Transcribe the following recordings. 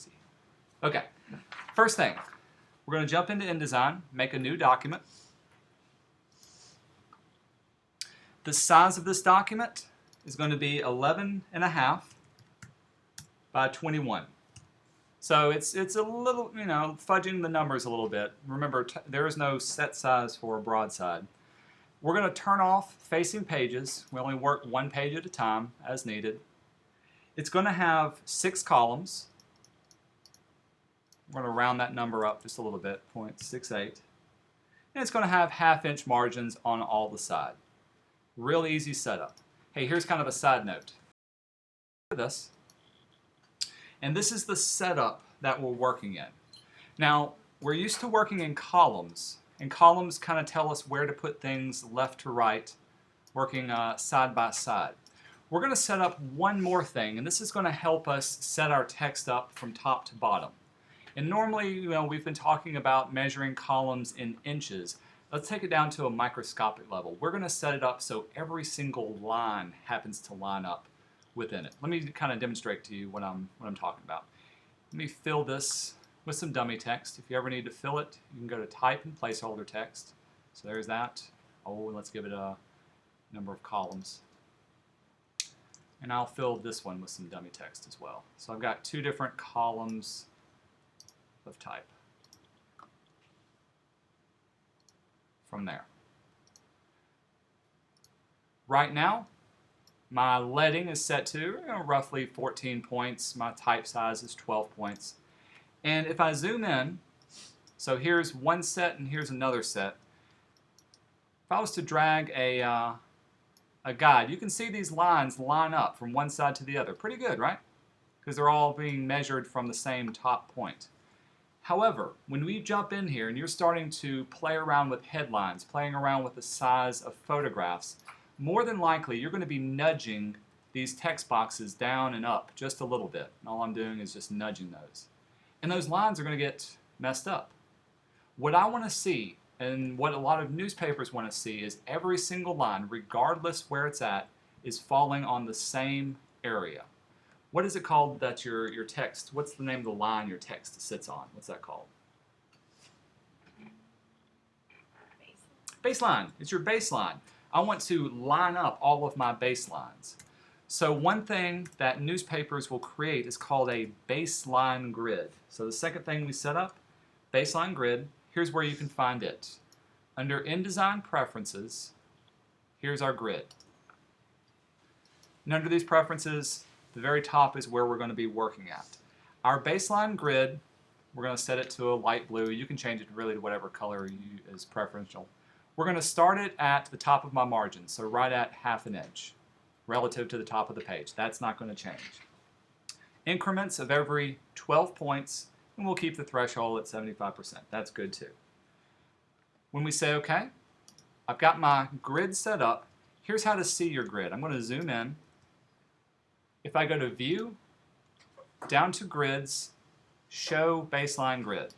easy. Okay, first thing, we're going to jump into InDesign, make a new document. The size of this document is going to be 11.5 by 21. So it's a little, fudging the numbers a little bit. Remember, there is no set size for a broadside. We're going to turn off facing pages. We only work one page at a time as needed. It's going to have 6 columns. We're going to round that number up just a little bit, 0.68. And it's going to have 1/2-inch margins on all the sides. Real easy setup. Hey, here's kind of a side note. This. And this is the setup that we're working in. Now, we're used to working in columns, and columns kind of tell us where to put things left to right, working side by side. We're going to set up one more thing, and this is going to help us set our text up from top to bottom. And normally, we've been talking about measuring columns in inches. Let's take it down to a microscopic level. We're going to set it up so every single line happens to line up within it. Let me kind of demonstrate to you what I'm talking about. Let me fill this with some dummy text. If you ever need to fill it, you can go to Type and Placeholder Text. So there's that. Oh, and let's give it a number of columns. And I'll fill this one with some dummy text as well. So I've got 2 different columns of type from there. Right now, my leading is set to roughly 14 points. My type size is 12 points. And if I zoom in, so here's one set and here's another set. If I was to drag a guide, you can see these lines line up from one side to the other. Pretty good, right? Because they're all being measured from the same top point. However, when we jump in here and you're starting to play around with headlines, playing around with the size of photographs, more than likely you're going to be nudging these text boxes down and up just a little bit. And all I'm doing is just nudging those. And those lines are going to get messed up. What I want to see, and what a lot of newspapers want to see, is every single line, regardless where it's at, is falling on the same area. What is it called that your text, what's the name of the line your text sits on? What's that called? Baseline. It's your baseline. I want to line up all of my baselines. So one thing that newspapers will create is called a baseline grid. So the second thing we set up, baseline grid, here's where you can find it. Under InDesign Preferences, here's our grid. And under these preferences, the very top is where we're going to be working at. Our baseline grid, we're going to set it to a light blue. You can change it really to whatever color is preferential. We're going to start it at the top of my margin, so right at 1/2 inch relative to the top of the page. That's not going to change. Increments of every 12 points, and we'll keep the threshold at 75%. That's good too. When we say OK, I've got my grid set up. Here's how to see your grid. I'm going to zoom in. If I go to View, down to Grids, Show Baseline Grid.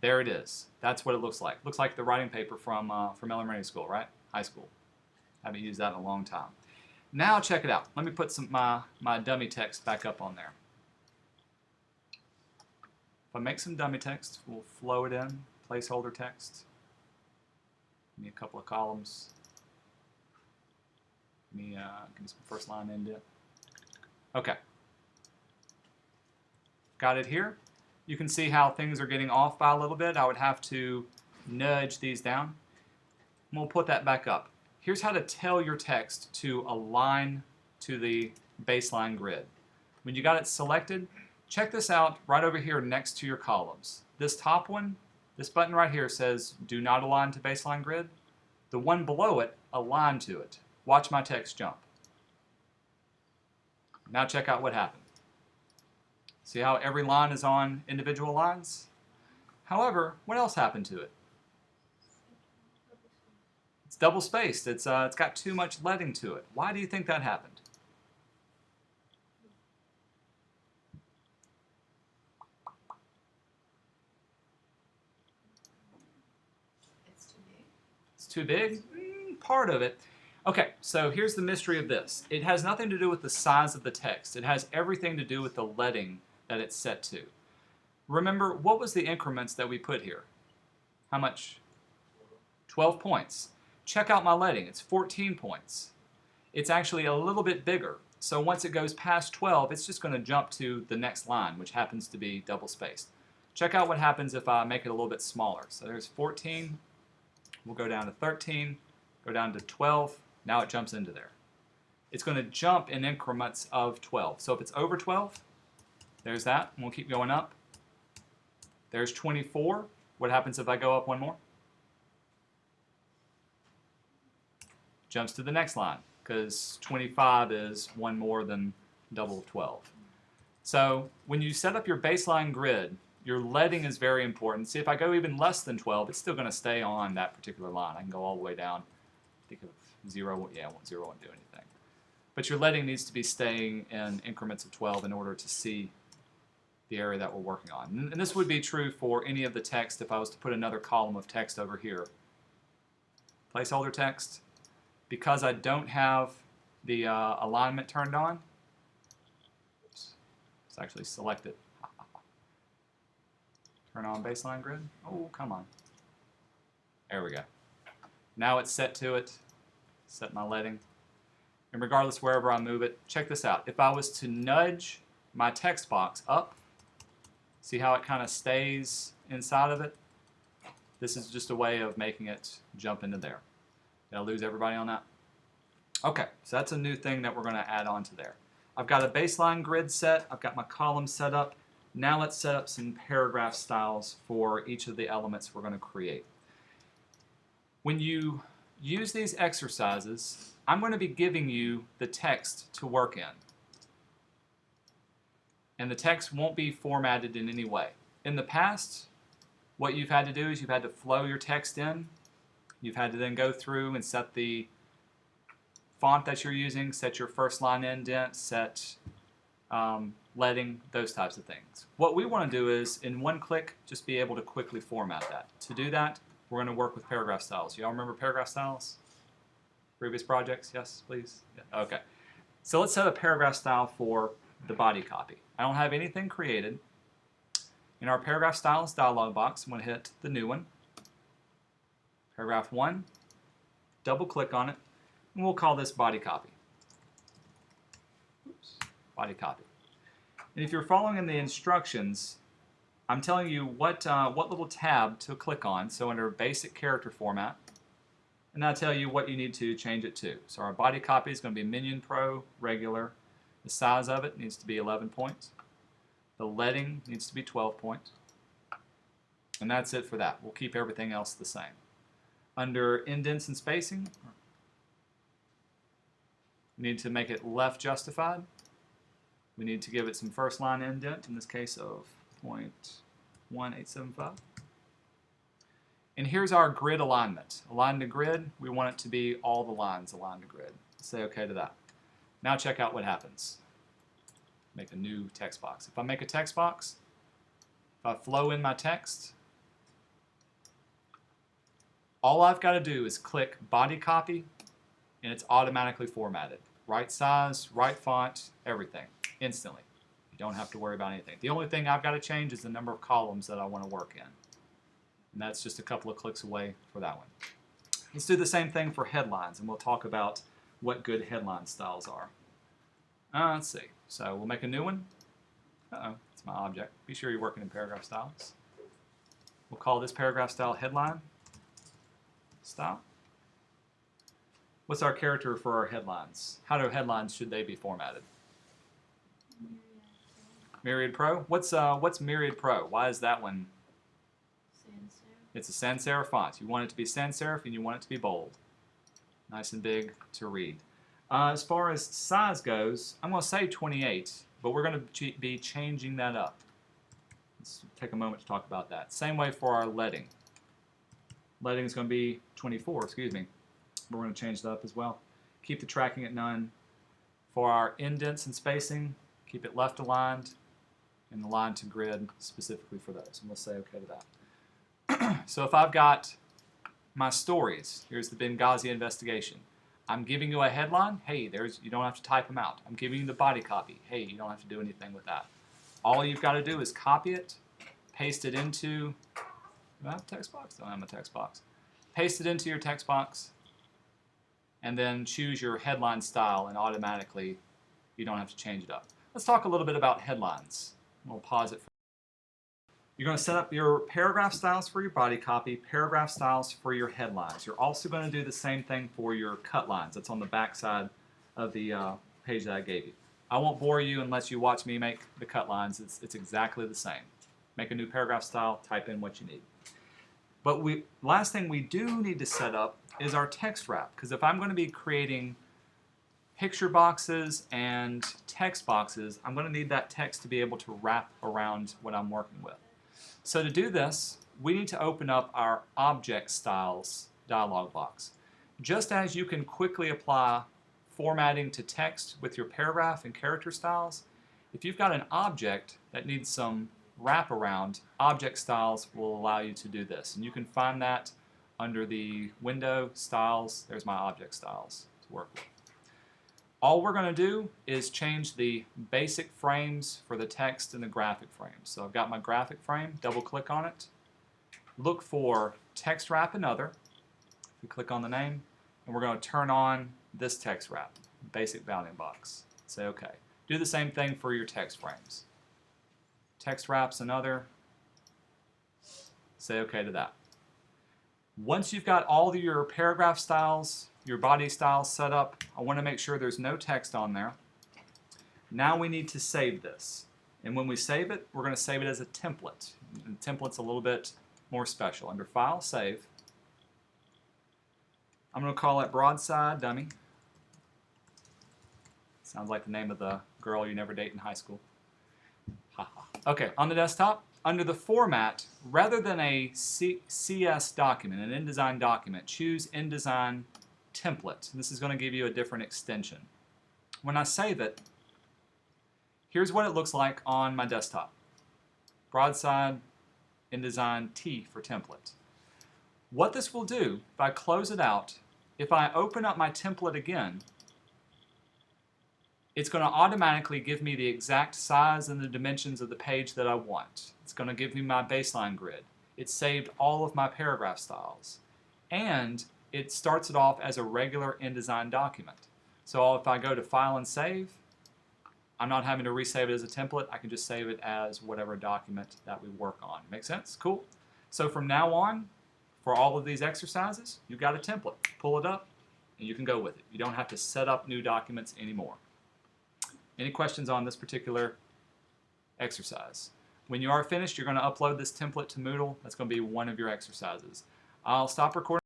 There it is. That's what it looks like. Looks like the writing paper from elementary school, right? High school. Haven't used that in a long time. Now check it out. Let me put my dummy text back up on there. If I make some dummy text, we'll flow it in. Placeholder text. Give me a couple of columns. Give me some first line indent. Okay. Got it here. You can see how things are getting off by a little bit. I would have to nudge these down. And we'll put that back up. Here's how to tell your text to align to the baseline grid. When you got it selected, check this out right over here next to your columns. This top one, this button right here says do not align to baseline grid. The one below it, align to it. Watch my text jump. Now check out what happened. See how every line is on individual lines? However, what else happened to it? It's double spaced. It's got too much leading to it. Why do you think that happened? It's too big. It's too big? Part of it. Okay, so here's the mystery of this. It has nothing to do with the size of the text. It has everything to do with the leading that it's set to. Remember, what was the increments that we put here? How much? 12 points. Check out my leading. It's 14 points. It's actually a little bit bigger. So once it goes past 12, it's just going to jump to the next line, which happens to be double spaced. Check out what happens if I make it a little bit smaller. So there's 14. We'll go down to 13, go down to 12. Now it jumps into there. It's going to jump in increments of 12. So if it's over 12, there's that. And we'll keep going up. There's 24. What happens if I go up one more? Jumps to the next line, because 25 is one more than double 12. So when you set up your baseline grid, your leading is very important. See, if I go even less than 12, it's still going to stay on that particular line. I can go all the way down. Think of 0. Yeah, 0 won't do anything. But your leading needs to be staying in increments of 12 in order to see the area that we're working on. And this would be true for any of the text if I was to put another column of text over here. Placeholder text. Because I don't have the alignment turned on, oops, let's actually select it. Turn on baseline grid. Oh, come on. There we go. Now it's set to it. Set my leading. And regardless wherever I move it, check this out. If I was to nudge my text box up, see how it kind of stays inside of it? This is just a way of making it jump into there. Did I lose everybody on that? Okay, so that's a new thing that we're going to add on to there. I've got a baseline grid set. I've got my columns set up. Now let's set up some paragraph styles for each of the elements we're going to create. When you use these exercises, I'm going to be giving you the text to work in. And the text won't be formatted in any way. In the past, what you've had to do is you've had to flow your text in. You've had to then go through and set the font that you're using, set your first line indent, set leading, those types of things. What we want to do is, in one click, just be able to quickly format that. To do that, we're going to work with paragraph styles. Y'all remember paragraph styles? Previous projects? Yes, please? Yeah. Okay. So let's set a paragraph style for the body copy. I don't have anything created. In our paragraph styles dialog box, I'm going to hit the new one. Paragraph 1, double click on it, and we'll call this body copy. Oops, body copy. And if you're following in the instructions, I'm telling you what little tab to click on. So under basic character format, and I'll tell you what you need to change it to. So our body copy is going to be Minion Pro regular. The size of it needs to be 11 points. The leading needs to be 12 points. And that's it for that. We'll keep everything else the same. Under indents and spacing, we need to make it left justified. We need to give it some first line indent, in this case of 0.1875. And here's our grid alignment. Align to grid, we want it to be all the lines aligned to grid. Say OK to that. Now check out what happens. Make a new text box. If I make a text box, if I flow in my text, all I've got to do is click body copy, and it's automatically formatted. Right size, right font, everything, instantly. You don't have to worry about anything. The only thing I've got to change is the number of columns that I want to work in. And that's just a couple of clicks away for that one. Let's do the same thing for headlines, and we'll talk about what good headline styles are. Let's see. So we'll make a new one. Uh-oh, it's my object. Be sure you're working in paragraph styles. We'll call this paragraph style headline style. What's our character for our headlines? How do headlines, should they be formatted? Myriad Pro. What's Myriad Pro? Why is that one? Sans serif. It's a sans serif font. You want it to be sans serif and you want it to be bold. Nice and big to read. As far as size goes, I'm going to say 28, but we're going to be changing that up. Let's take a moment to talk about that. Same way for our leading. Leading is going to be 24, excuse me. We're going to change that up as well. Keep the tracking at none. For our indents and spacing, keep it left aligned and aligned to grid specifically for those. And we'll say OK to that. So if I've got my stories, here's the Benghazi investigation. I'm giving you a headline. Hey, you don't have to type them out. I'm giving you the body copy. Hey, you don't have to do anything with that. All you've got to do is copy it, paste it into, do I have a text box? Don't have a text box. Paste it into your text box, and then choose your headline style, and automatically you don't have to change it up. Let's talk a little bit about headlines. We'll pause it. You're going to set up your paragraph styles for your body copy, paragraph styles for your headlines. You're also going to do the same thing for your cut lines. That's on the back side of the page that I gave you. I won't bore you unless you watch me make the cut lines. It's exactly the same. Make a new paragraph style, type in what you need. But last thing we do need to set up is our text wrap, because if I'm going to be creating picture boxes and text boxes, I'm going to need that text to be able to wrap around what I'm working with. So to do this, we need to open up our Object Styles dialog box. Just as you can quickly apply formatting to text with your paragraph and character styles, if you've got an object that needs some wraparound, Object Styles will allow you to do this. And you can find that under the Window Styles. There's my Object Styles to work with. All we're going to do is change the basic frames for the text and the graphic frames. So I've got my graphic frame, double click on it, look for text wrap and other. We click on the name, and we're going to turn on this text wrap, basic bounding box. Say OK. Do the same thing for your text frames. Text wraps and other. Say OK to that. Once you've got all of your paragraph styles, your body styles set up, I want to make sure there's no text on there. Now we need to save this. And when we save it, we're going to save it as a template. And the template's a little bit more special. Under File, Save. I'm going to call it Broadside Dummy. Sounds like the name of the girl you never date in high school. Okay, on the desktop, under the format, rather than a CS document, an InDesign document, choose InDesign Template. This is going to give you a different extension. When I save it, here's what it looks like on my desktop. Broadside InDesign T for template. What this will do, if I close it out, if I open up my template again, it's going to automatically give me the exact size and the dimensions of the page that I want. It's going to give me my baseline grid. It saved all of my paragraph styles. And it starts it off as a regular InDesign document. So if I go to File and Save, I'm not having to resave it as a template. I can just save it as whatever document that we work on. Make sense? Cool. So from now on, for all of these exercises, you've got a template. Pull it up, and you can go with it. You don't have to set up new documents anymore. Any questions on this particular exercise? When you are finished, you're going to upload this template to Moodle. That's going to be one of your exercises. I'll stop recording.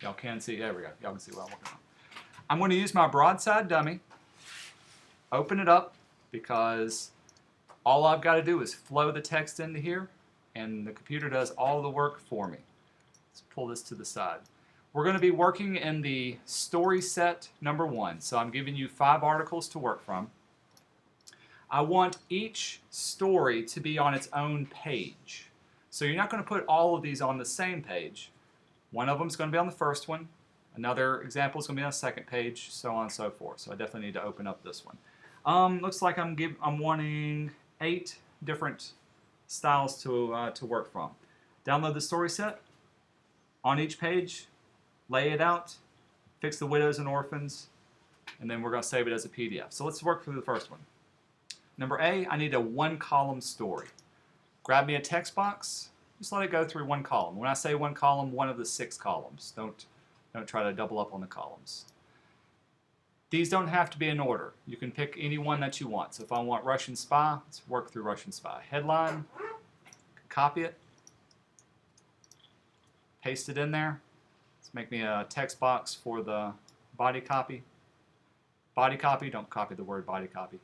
Y'all can see, there we go. Y'all can see what I'm working on. I'm going to use my broadside dummy, open it up, because all I've got to do is flow the text into here, and the computer does all the work for me. Let's pull this to the side. We're going to be working in the story set number 1. So I'm giving you 5 articles to work from. I want each story to be on its own page. So you're not going to put all of these on the same page. One of them is going to be on the first one. Another example is going to be on the second page, so on and so forth. So I definitely need to open up this one. Looks like I'm wanting 8 different styles to work from. Download the story set. On each page, lay it out, fix the widows and orphans, and then we're going to save it as a PDF. So let's work through the first one. Number A, I need a 1-column story. Grab me a text box. Just let it go through 1 column. When I say 1 column, one of the 6 columns. Don't try to double up on the columns. These don't have to be in order. You can pick any one that you want. So if I want Russian spy, let's work through Russian spy. Headline, copy it, paste it in there. Let's make me a text box for the body copy. Body copy, don't copy the word body copy.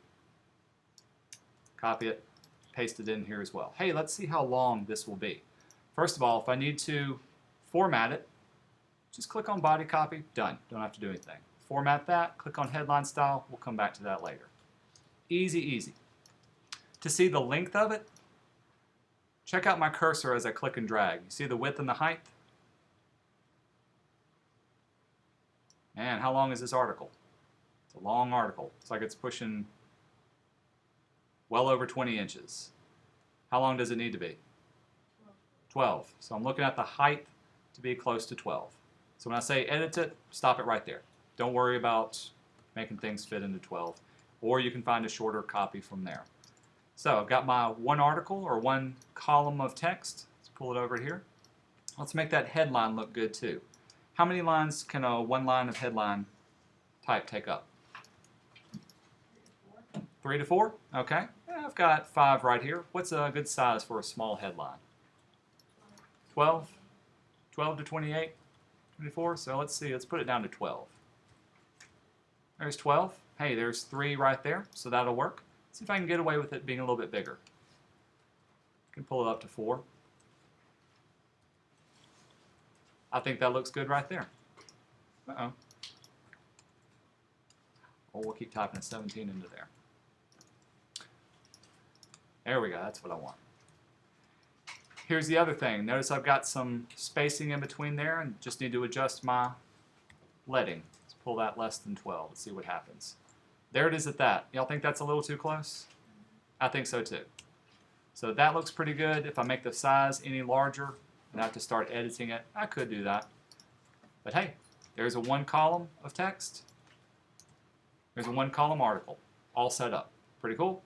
Copy it, paste it in here as well. Hey, let's see how long this will be. First of all, if I need to format it, just click on body copy, done. Don't have to do anything. Format that, click on headline style, we'll come back to that later. Easy, easy. To see the length of it, check out my cursor as I click and drag. You see the width and the height? Man, how long is this article? It's a long article. It's like it's pushing well over 20 inches. How long does it need to be? 12. So I'm looking at the height to be close to 12. So when I say edit it, stop it right there. Don't worry about making things fit into 12. Or you can find a shorter copy from there. So I've got my one article or one column of text. Let's pull it over here. Let's make that headline look good too. How many lines can a one line of headline type take up? 3 to 4? Okay. Yeah, I've got 5 right here. What's a good size for a small headline? 12? 12 to 28? 24? So let's see. Let's put it down to 12. There's 12. Hey, there's 3 right there, so that'll work. See if I can get away with it being a little bit bigger. I can pull it up to 4. I think that looks good right there. Uh-oh. Oh, we'll keep typing a 17 into there. There we go. That's what I want. Here's the other thing. Notice I've got some spacing in between there and just need to adjust my leading. Let's pull that less than 12. Let's see what happens. There it is at that. Y'all think that's a little too close? I think so too. So that looks pretty good. If I make the size any larger and I have to start editing it, I could do that. But hey, there's a one column of text. There's a one column article all set up. Pretty cool.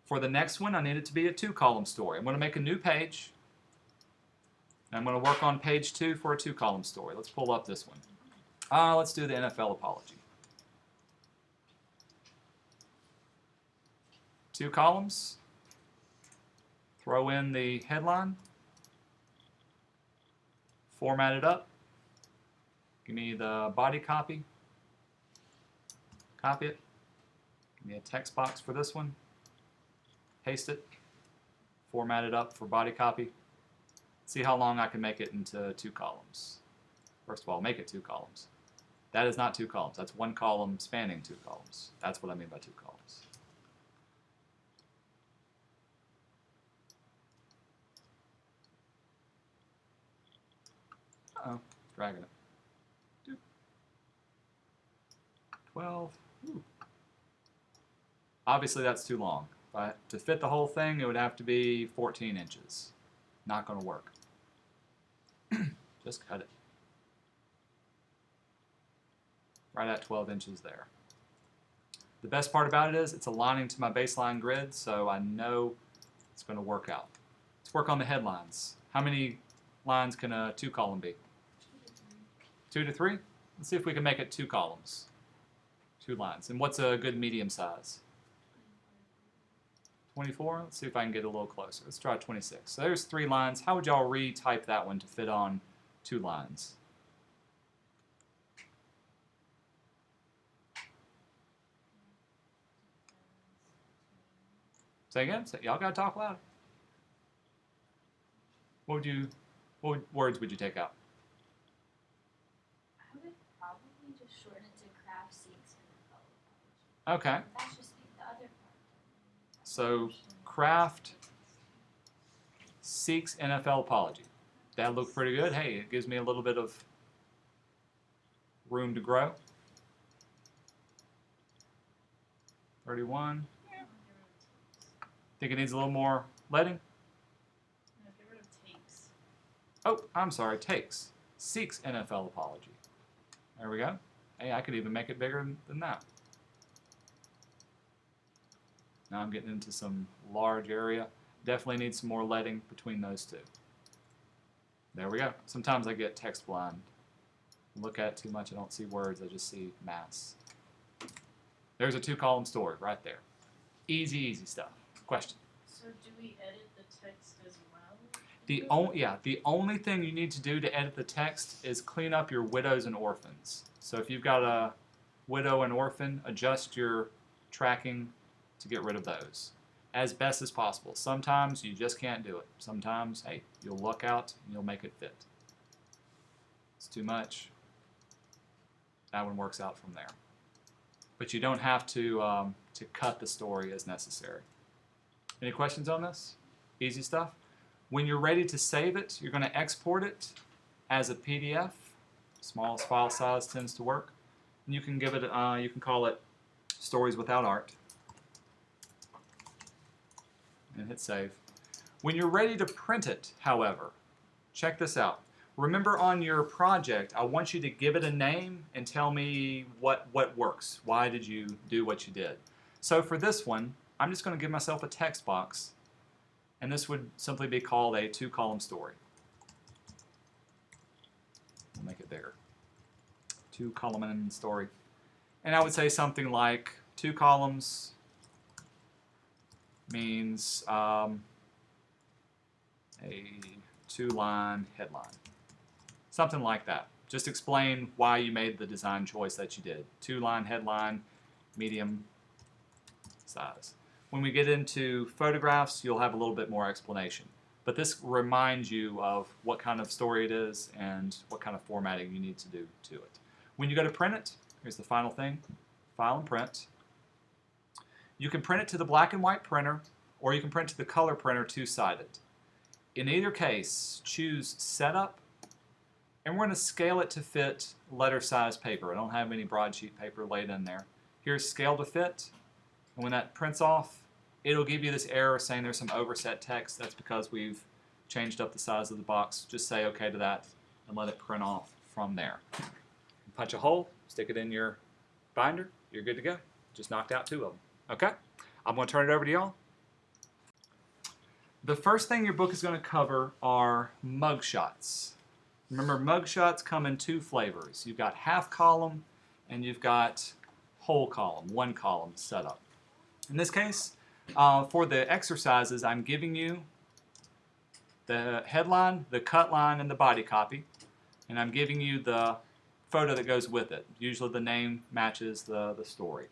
For the next one, I need it to be a 2 column story. I'm going to make a new page. And I'm going to work on page 2 for a 2 column story. Let's pull up this one. Let's do the NFL apology. 2 columns. Throw in the headline. Format it up. Give me the body copy. Copy it. Give me a text box for this one. Paste it. Format it up for body copy. See how long I can make it into 2 columns. First of all, make it 2 columns. That is not 2 columns. That's 1 column spanning 2 columns. That's what I mean by 2 columns. Uh-oh, dragging it. 12. Ooh. Obviously that's too long. But to fit the whole thing, it would have to be 14 inches. Not going to work. Just cut it. Right at 12 inches there. The best part about it is it's aligning to my baseline grid, so I know it's going to work out. Let's work on the headlines. How many lines can a 2 column be? 2 to 3? Let's see if we can make it 2 columns. 2 lines. And what's a good medium size? 24? Let's see if I can get a little closer. Let's try 26. So there's 3 lines. How would y'all retype that one to fit on 2 lines? Say again? Y'all gotta talk loud. What words would you take out? I would probably just shorten it to craft seeks and Okay. that's just the other part. So craft seeks NFL apology. That looked pretty good. Hey, it gives me a little bit of room to grow. 31. Think it needs a little more leading? No, get rid of takes. Oh, I'm sorry, takes. Seeks NFL apology. There we go. Hey, I could even make it bigger than that. Now I'm getting into some large area. Definitely need some more leading between those 2. There we go. Sometimes I get text blind. Look at it too much, I don't see words, I just see mass. There's a 2 column story right there. Easy, easy stuff. Question? So do we edit the text as well? The only thing you need to do to edit the text is clean up your widows and orphans. So if you've got a widow and orphan, adjust your tracking to get rid of those as best as possible. Sometimes you just can't do it. Sometimes, hey, you'll luck out and you'll make it fit. It's too much. That one works out from there. But you don't have to cut the story as necessary. Any questions on this? Easy stuff. When you're ready to save it, you're going to export it as a PDF. Smallest file size tends to work. And you can give it, you can call it Stories Without Art. hit save. When you're ready to print it, however, check this out. Remember on your project, I want you to give it a name and tell me what works. Why did you do what you did? So for this one, I'm just going to give myself a text box, and this would simply be called a 2-column story. We'll make it bigger. 2-column story. And I would say something like 2 columns means a 2-line headline. Something like that. Just explain why you made the design choice that you did. 2-line headline, medium size. When we get into photographs, you'll have a little bit more explanation. But this reminds you of what kind of story it is and what kind of formatting you need to do to it. When you go to print it, here's the final thing. File and print. You can print it to the black and white printer, or you can print to the color printer 2-sided. In either case, choose Setup, and we're going to scale it to fit letter size paper. I don't have any broadsheet paper laid in there. Here's Scale to Fit, and when that prints off, it'll give you this error saying there's some overset text. That's because we've changed up the size of the box. Just say OK to that and let it print off from there. Punch a hole, stick it in your binder, you're good to go. Just knocked out 2 of them. Okay? I'm going to turn it over to y'all. The first thing your book is going to cover are mugshots. Remember, mugshots come in 2 flavors. You've got half column and you've got whole column, 1 column setup. In this case, for the exercises, I'm giving you the headline, the cut line, and the body copy, and I'm giving you the photo that goes with it. Usually the name matches the story.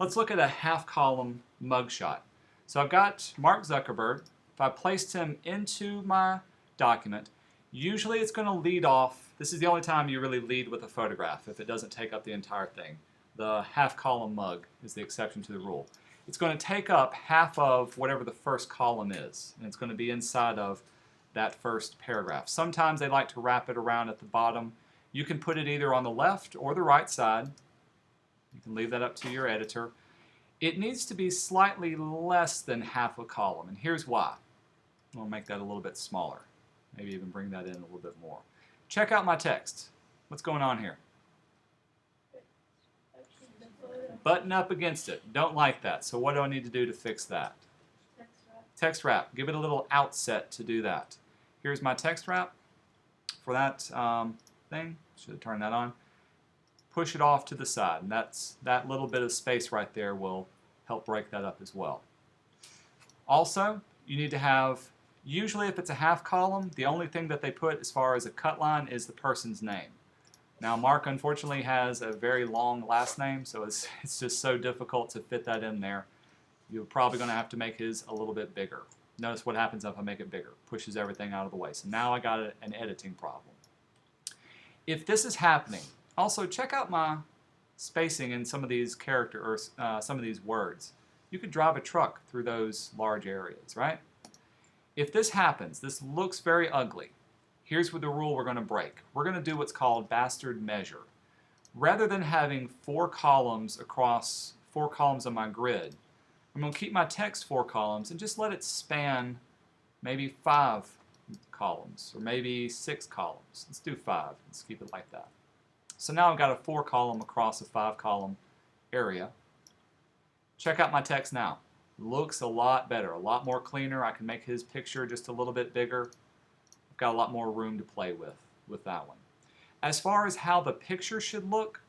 Let's look at a half column mugshot. So I've got Mark Zuckerberg. If I placed him into my document, usually it's going to lead off. This is the only time you really lead with a photograph if it doesn't take up the entire thing. The half column mug is the exception to the rule. It's going to take up half of whatever the first column is, and it's going to be inside of that first paragraph. Sometimes they like to wrap it around at the bottom. You can put it either on the left or the right side. You can leave that up to your editor. It needs to be slightly less than half a column, and here's why. We'll make that a little bit smaller. Maybe even bring that in a little bit more. Check out my text. What's going on here? Button up against it. Don't like that. So what do I need to do to fix that? Text wrap. Give it a little outset to do that. Here's my text wrap for that thing. Should have turned that on. Push it off to the side. And that little bit of space right there will help break that up as well. Also, you need to have, usually if it's a half column, the only thing that they put as far as a cut line is the person's name. Now Mark unfortunately has a very long last name, so it's just so difficult to fit that in there. You're probably going to have to make his a little bit bigger. Notice what happens if I make it bigger. Pushes everything out of the way. So now I got an editing problem. If this is happening, also check out my spacing in some of these characters, or some of these words. You could drive a truck through those large areas, right? If this happens, this looks very ugly. Here's the rule we're going to break. We're going to do what's called bastard measure. Rather than having 4 columns across 4 columns on my grid, I'm going to keep my text 4 columns and just let it span maybe 5 columns or maybe 6 columns. Let's do 5. Let's keep it like that. So now I've got a 4 column across a 5 column area. Check out my text now. Looks a lot better, a lot more cleaner. I can make his picture just a little bit bigger. I've got a lot more room to play with that one. As far as how the picture should look,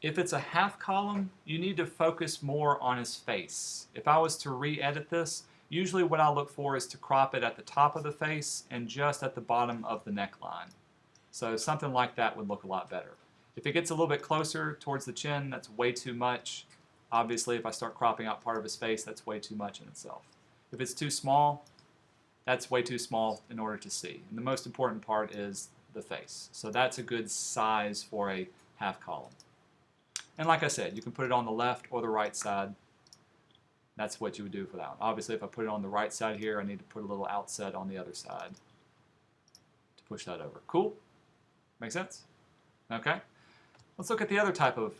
if it's a half column, you need to focus more on his face. If I was to re-edit this, usually what I look for is to crop it at the top of the face and just at the bottom of the neckline. So something like that would look a lot better. If it gets a little bit closer towards the chin, that's way too much. Obviously, if I start cropping out part of his face, that's way too much in itself. If it's too small, that's way too small in order to see. And the most important part is the face. So that's a good size for a half column. And like I said, you can put it on the left or the right side. That's what you would do for that one. Obviously, if I put it on the right side here, I need to put a little outset on the other side to push that over. Cool? Make sense? Okay. Let's look at the other type of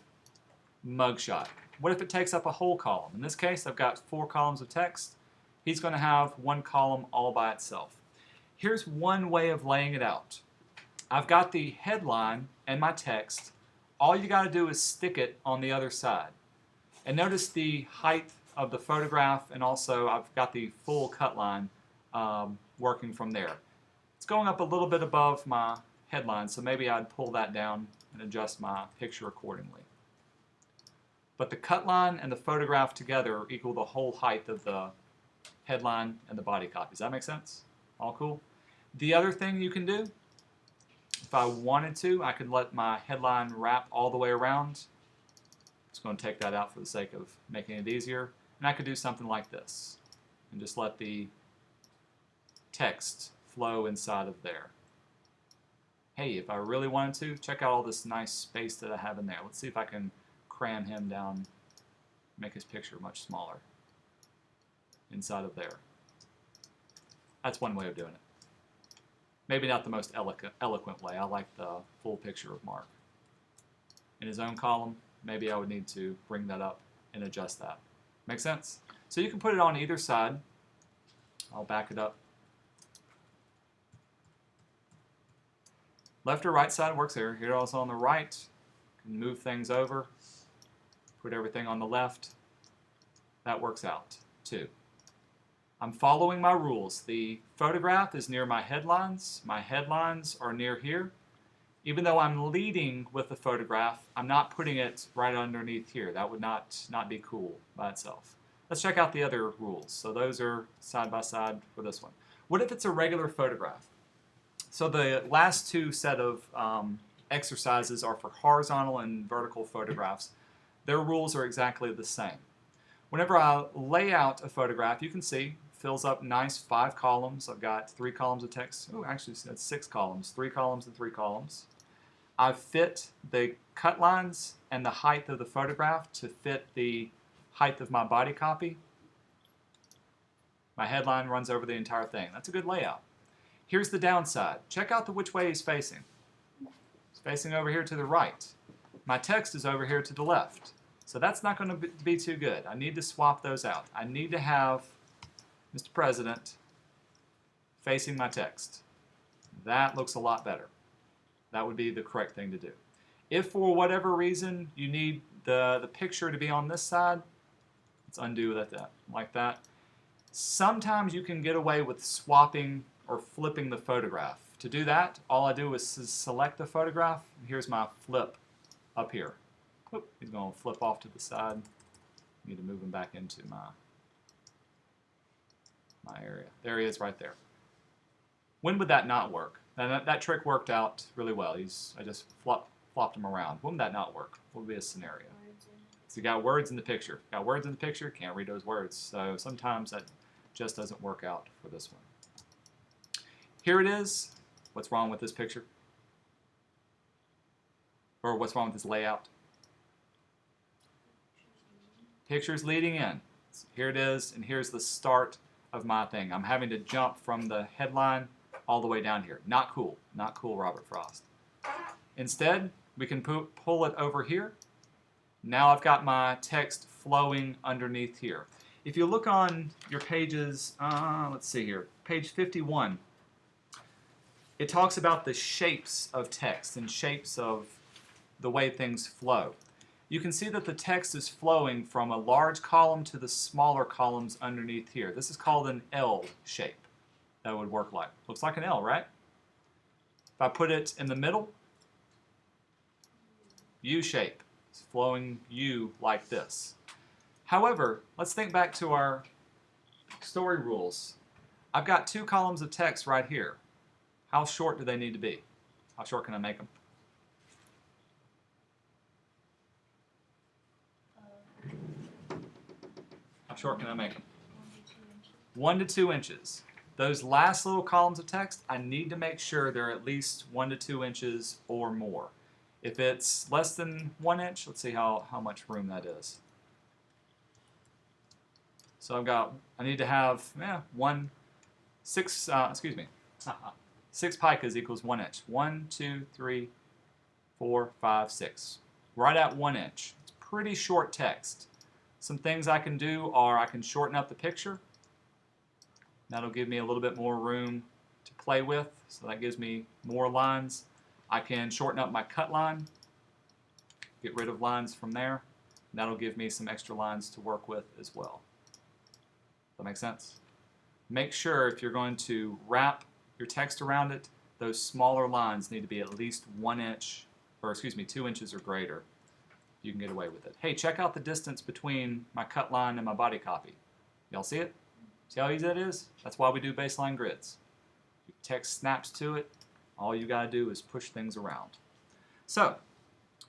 mugshot. What if it takes up a whole column? In this case, I've got 4 columns of text. he's going to have one column all by itself. Here's one way of laying it out. I've got the headline and my text. All you got to do is stick it on the other side. And notice the height of the photograph, and also I've got the full cut line working from there. It's going up a little bit above my headline, so maybe I'd pull that down and adjust my picture accordingly. But the cut line and the photograph together equal the whole height of the headline and the body copy. Does that make sense? All cool? The other thing you can do, if I wanted to, I could let my headline wrap all the way around. Just going to take that out for the sake of making it easier. And I could do something like this and just let the text flow inside of there. Hey, if I really wanted to, check out all this nice space that I have in there. Let's see if I can cram him down, make his picture much smaller inside of there. That's one way of doing it. Maybe not the most eloquent way. I like the full picture of Mark. In his own column, maybe I would need to bring that up and adjust that. Make sense? So you can put it on either side. I'll back it up. Left or right side works here. Here also on the right. You can move things over. Put everything on the left. That works out too. I'm following my rules. The photograph is near my headlines. My headlines are near here. Even though I'm leading with the photograph, I'm not putting it right underneath here. That would not be cool by itself. Let's check out the other rules. So those are side by side for this one. What if it's a regular photograph? So the last two set of exercises are for horizontal and vertical photographs. Their rules are exactly the same. Whenever I lay out a photograph, you can see fills up nice 5 columns. I've got 3 columns of text. Oh, actually, that's 6 columns. 3 columns and 3 columns. I've fit the cut lines and the height of the photograph to fit the height of my body copy. My headline runs over the entire thing. That's a good layout. Here's the downside. Check out which way he's facing. He's facing over here to the right. My text is over here to the left. So that's not going to be too good. I need to swap those out. I need to have Mr. President facing my text. That looks a lot better. That would be the correct thing to do. If for whatever reason you need the picture to be on this side, let's undo that like that. Sometimes you can get away with swapping or flipping the photograph. To do that, all I do is select the photograph. Here's my flip up here. Oop, he's going to flip off to the side. Need to move him back into my area. There he is right there. When would that not work? That trick worked out really well. I just flopped him around. When would that not work? What would be a scenario? So you got words in the picture. Got words in the picture, can't read those words. So sometimes that just doesn't work out for this one. Here it is. What's wrong with this picture? Or what's wrong with this layout? Picture's leading in. So here it is, and here's the start of my thing. I'm having to jump from the headline all the way down here. Not cool. Not cool, Robert Frost. Instead, we can pull it over here. Now I've got my text flowing underneath here. If you look on your pages, let's see here, page 51, it talks about the shapes of text and shapes of the way things flow. You can see that the text is flowing from a large column to the smaller columns underneath here. This is called an L shape. That would work like. Looks like an L, right? If I put it in the middle, U shape. It's flowing U like this. However, let's think back to our story rules. I've got 2 columns of text right here. How short do they need to be? How short can I make them? How short can I make them? 1 to 2 inches. Those last little columns of text, I need to make sure they're at least 1 to 2 inches or more. If it's less than 1 inch, let's see how much room that is. So I need to have 6 picas equals 1 inch. 1, 2, 3, 4, 5, 6. Right at 1 inch. It's pretty short text. Some things I can do are I can shorten up the picture. That'll give me a little bit more room to play with, so that gives me more lines. I can shorten up my cut line, get rid of lines from there. That'll give me some extra lines to work with as well. Does that make sense? Make sure if you're going to wrap your text around it, those smaller lines need to be at least 1 inch, or excuse me, 2 inches or greater. You can get away with it. Hey, check out the distance between my cut line and my body copy. Y'all see it? See how easy that is? That's why we do baseline grids. Your text snaps to it. All you got to do is push things around. So,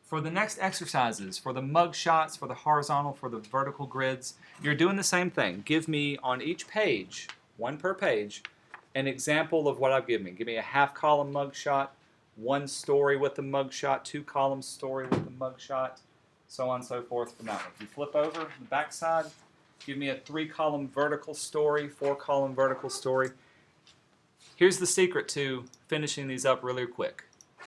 for the next exercises, for the mug shots, for the horizontal, for the vertical grids, you're doing the same thing. Give me on each page, one per page, an example of what I've given me. Give me a half-column mug shot, 1 story with the mug shot, 2-column story with the mug shot, so on and so forth from that one. If you flip over the back side, give me a 3-column vertical story, 4-column vertical story. Here's the secret to finishing these up really quick.